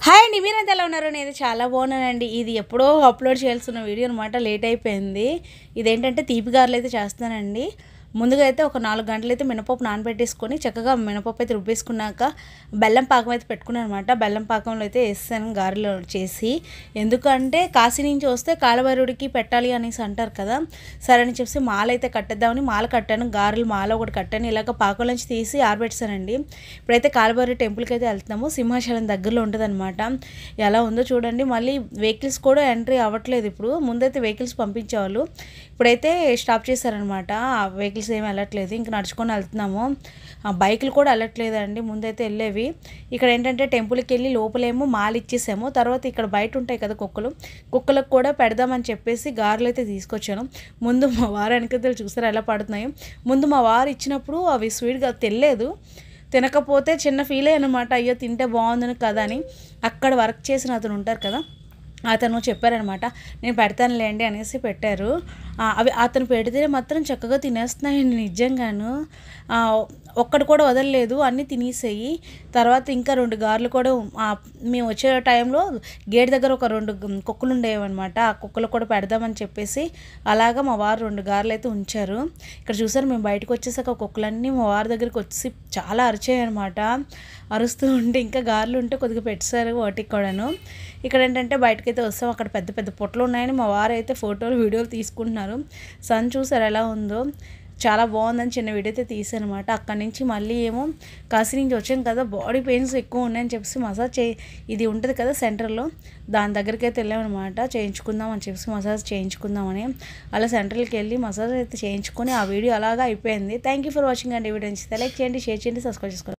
Hi అండి, మీరంతా ఎలా ఉన్నారు? నేను చాలా బాగున్నానండి. ఇది ఎప్పుడో అప్లోడ్ చేయాల్సిన వీడియో అనమాట, లేట్ అయిపోయింది. ఇదేంటంటే తీపి గారెలు అయితే చేస్తానండి. ముందుగా అయితే ఒక 4 గంటలైతే మినపప్పు నానబెట్టేసుకొని చక్కగా మినపప్పు అయితే రుబ్బేసుకున్నాక బెల్లం పాకం అయితే పెట్టుకున్నాను అనమాట. బెల్లం పాకంలో అయితే వేస్తాను గారెలు చేసి. ఎందుకంటే కాశీ నుంచి వస్తే కాలభైరవుడికి పెట్టాలి అనేసి అంటారు కదా. సరే అని చెప్పి మాల అయితే కట్టేద్దామని మాల కట్టాను. గారెలు మాల ఒకటి కట్టాను. ఇలాగ పాకంలోంచి తీసి ఆరబెట్టానండి. ఇప్పుడైతే కాలభైరవ టెంపుల్కి అయితే వెళ్తున్నాము. సింహాచలం దగ్గరలో ఉంటుంది అనమాట. ఎలా ఉందో చూడండి. మళ్ళీ వెహికల్స్ కూడా ఎంట్రీ అవ్వట్లేదు. ఇప్పుడు ముందైతే వెహికల్స్ పంపించేవాళ్ళు, ఇప్పుడైతే స్టాప్ చేశారనమాట. ఆ వెహికల్స్ ఏమి వెళ్ళట్లేదు, ఇంక నడుచుకొని వెళ్తున్నాము. బైకులు కూడా వెళ్ళట్లేదండి, ముందైతే వెళ్ళేవి. ఇక్కడ ఏంటంటే టెంపుల్కి వెళ్ళి లోపలేమో మాల ఇచ్చేసాము. తర్వాత ఇక్కడ బయట ఉంటాయి కదా కుక్కలకు కూడా పెడదామని చెప్పేసి గారెలు అయితే తీసుకొచ్చాను. ముందు మా వారు వెనకతలు చూసారు ఎలా పడుతున్నాయి. ముందు మా వారు ఇచ్చినప్పుడు అవి స్వీట్గా తెలియలేదు, తినకపోతే చిన్న ఫీల్ అనమాట. అయ్యో తింటే బాగుందని కదా అని. అక్కడ వర్క్ చేసిన అతను ఉంటారు కదా, అతను చెప్పారనమాట, నేను పెడతానులేండి అనేసి పెట్టారు. అవి అతను పెడితే మాత్రం చక్కగా తినేస్తున్నాయండి నిజంగాను. ఒక్కటి కూడా వదలలేదు, అన్నీ తినేసాయి. తర్వాత ఇంకా 2 గారెలు కూడా మేము వచ్చే టైంలో గేట్ దగ్గర ఒక 2 కుక్కలు ఉండేవన్నమాట. ఆ కుక్కలు కూడా పెడదామని చెప్పేసి అలాగా మా వారు 2 గారెలు అయితే ఉంచారు. ఇక్కడ చూసారు, మేము బయటకు వచ్చేసాక కుక్కలన్నీ మా వారి దగ్గరికి వచ్చి చాలా అరిచాయి అనమాట. అరుస్తూ ఉంటే ఇంకా గారెలు ఉంటే కొద్దిగా పెట్టారు వాటికి కూడాను. ఇక్కడ ఏంటంటే బయటకైతే వస్తాం, అక్కడ పెద్ద పెద్ద పొట్లు ఉన్నాయని మా వారు అయితే ఫోటోలు వీడియోలు తీసుకుంటున్నారు. సన్ చూసారు ఎలా ఉందో, చాలా బాగుందని చిన్న వీడియో అయితే తీసాను అనమాట. అక్కడి నుంచి మళ్ళీ ఏమో కాశీ నుంచి వచ్చాం కదా, బాడీ పెయిన్స్ ఎక్కువ ఉన్నాయని చెప్పేసి మసాజ్ ఇది ఉంటుంది కదా సెంటర్లో, దాని దగ్గరికి అయితే వెళ్ళామన్నమాట. చేయించుకుందాం అని చెప్పేసి మసాజ్ చేయించుకుందామని అలా సెంటర్కి వెళ్ళి మసాజ్ అయితే చేయించుకొని ఆ వీడియో అలాగా అయిపోయింది. థ్యాంక్ యూ ఫర్ వాచింగ్ అండి. వీడియో నచ్చితే లైక్ చేయండి, షేర్ చేయండి, సబ్స్క్రైబ్ చేసుకోండి.